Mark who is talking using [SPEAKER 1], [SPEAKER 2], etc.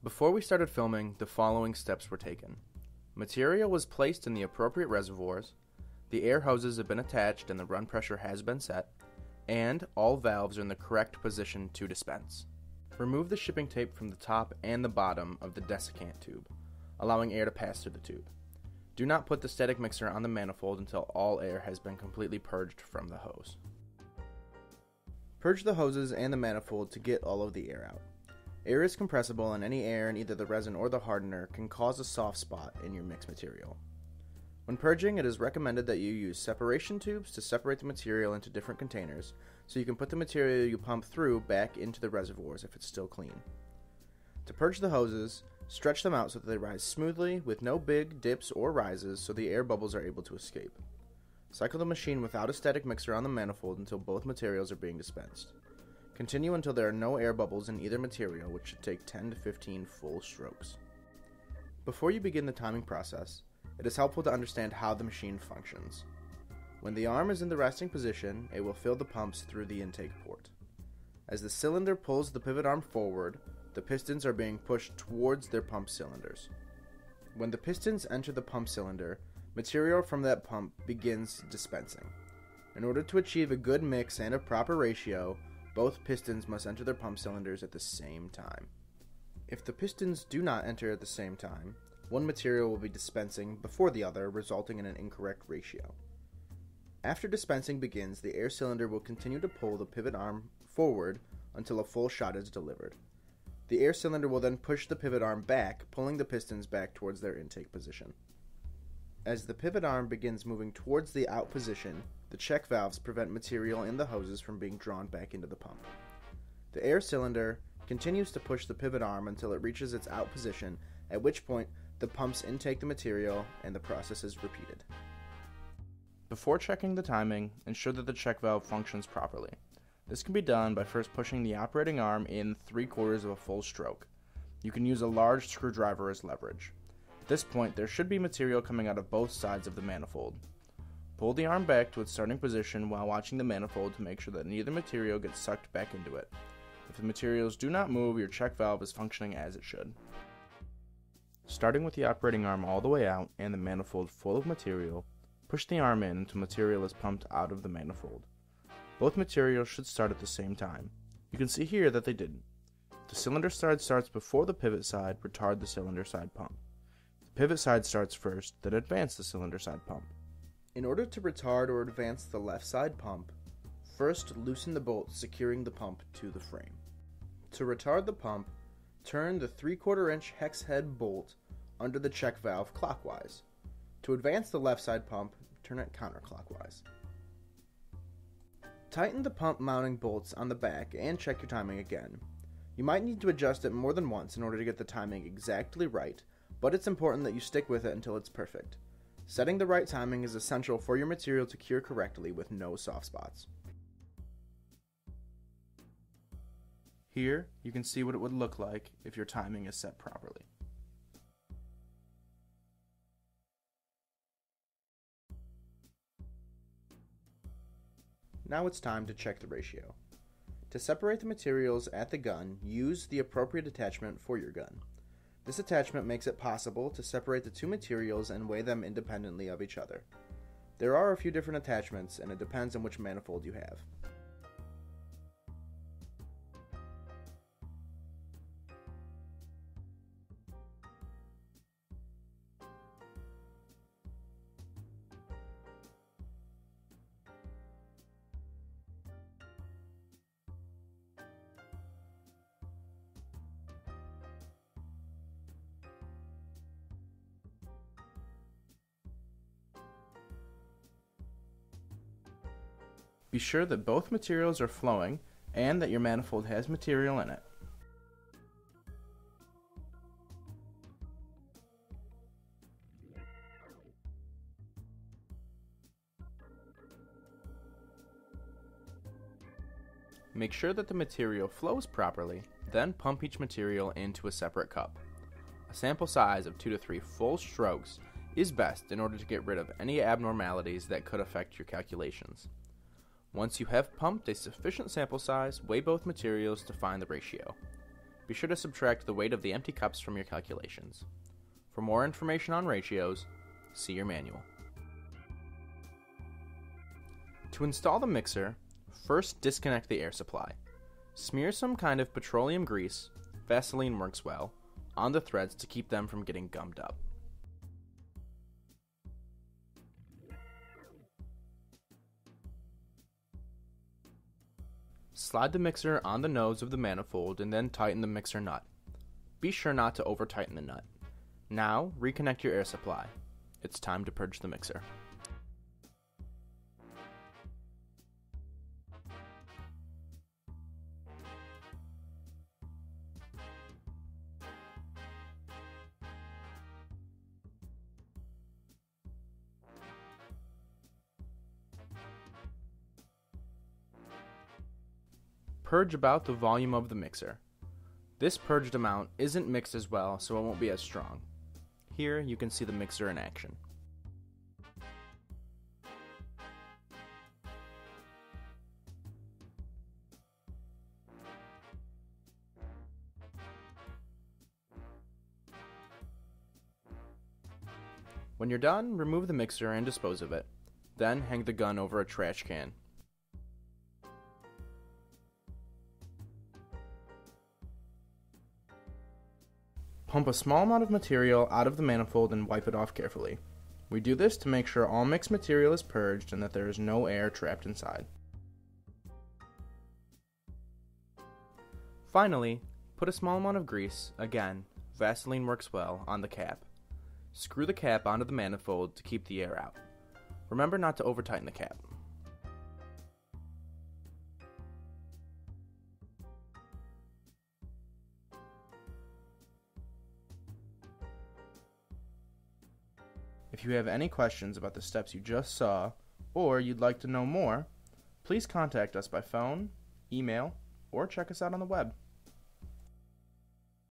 [SPEAKER 1] Before we started filming, the following steps were taken. Material was placed in the appropriate reservoirs, the air hoses have been attached and the run pressure has been set, and all valves are in the correct position to dispense. Remove the shipping tape from the top and the bottom of the desiccant tube, allowing air to pass through the tube. Do not put the static mixer on the manifold until all air has been completely purged from the hose. Purge the hoses and the manifold to get all of the air out. Air is compressible, and any air in either the resin or the hardener can cause a soft spot in your mix material. When purging, it is recommended that you use separation tubes to separate the material into different containers so you can put the material you pump through back into the reservoirs if it's still clean. To purge the hoses, stretch them out so that they rise smoothly with no big dips or rises so the air bubbles are able to escape. Cycle the machine without a static mixer on the manifold until both materials are being dispensed. Continue until there are no air bubbles in either material, which should take 10 to 15 full strokes. Before you begin the timing process, it is helpful to understand how the machine functions. When the arm is in the resting position, it will fill the pumps through the intake port. As the cylinder pulls the pivot arm forward, the pistons are being pushed towards their pump cylinders. When the pistons enter the pump cylinder, material from that pump begins dispensing. In order to achieve a good mix and a proper ratio, both pistons must enter their pump cylinders at the same time. If the pistons do not enter at the same time, one material will be dispensing before the other, resulting in an incorrect ratio. After dispensing begins, the air cylinder will continue to pull the pivot arm forward until a full shot is delivered. The air cylinder will then push the pivot arm back, pulling the pistons back towards their intake position. As the pivot arm begins moving towards the out position, the check valves prevent material in the hoses from being drawn back into the pump. The air cylinder continues to push the pivot arm until it reaches its out position, at which point the pumps intake the material and the process is repeated. Before checking the timing, ensure that the check valve functions properly. This can be done by first pushing the operating arm in 3/4 of a full stroke. You can use a large screwdriver as leverage. At this point, there should be material coming out of both sides of the manifold. Pull the arm back to its starting position while watching the manifold to make sure that neither material gets sucked back into it. If the materials do not move, your check valve is functioning as it should. Starting with the operating arm all the way out and the manifold full of material, push the arm in until material is pumped out of the manifold. Both materials should start at the same time. You can see here that they didn't. If the cylinder side starts before the pivot side, retard the cylinder side pump. If the pivot side starts first, then advance the cylinder side pump. In order to retard or advance the left side pump, first loosen the bolt securing the pump to the frame. To retard the pump, turn the 3/4 inch hex head bolt under the check valve clockwise. To advance the left side pump, turn it counterclockwise. Tighten the pump mounting bolts on the back and check your timing again. You might need to adjust it more than once in order to get the timing exactly right, but it's important that you stick with it until it's perfect. Setting the right timing is essential for your material to cure correctly with no soft spots. Here, you can see what it would look like if your timing is set properly. Now it's time to check the ratio. To separate the materials at the gun, use the appropriate attachment for your gun. This attachment makes it possible to separate the two materials and weigh them independently of each other. There are a few different attachments, and it depends on which manifold you have. Be sure that both materials are flowing and that your manifold has material in it. Make sure that the material flows properly, then pump each material into a separate cup. A sample size of 2 to 3 full strokes is best in order to get rid of any abnormalities that could affect your calculations. Once you have pumped a sufficient sample size, weigh both materials to find the ratio. be sure to subtract the weight of the empty cups from your calculations. For more information on ratios, see your manual. To install the mixer, first disconnect the air supply. Smear some kind of petroleum grease, Vaseline works well, on the threads to keep them from getting gummed up. Slide the mixer on the nose of the manifold and then tighten the mixer nut. Be sure not to over-tighten the nut. Now, reconnect your air supply. It's time to purge the mixer. Purge about the volume of the mixer. This purged amount isn't mixed as well, so it won't be as strong. Here you can see the mixer in action. When you're done, remove the mixer and dispose of it. Then hang the gun over a trash can. Pump a small amount of material out of the manifold and wipe it off carefully. We do this to make sure all mixed material is purged and that there is no air trapped inside. Finally, put a small amount of grease, again, Vaseline works well, on the cap. Screw the cap onto the manifold to keep the air out. Remember not to over-tighten the cap. If you have any questions about the steps you just saw, or you'd like to know more, please contact us by phone, email, or check us out on the web.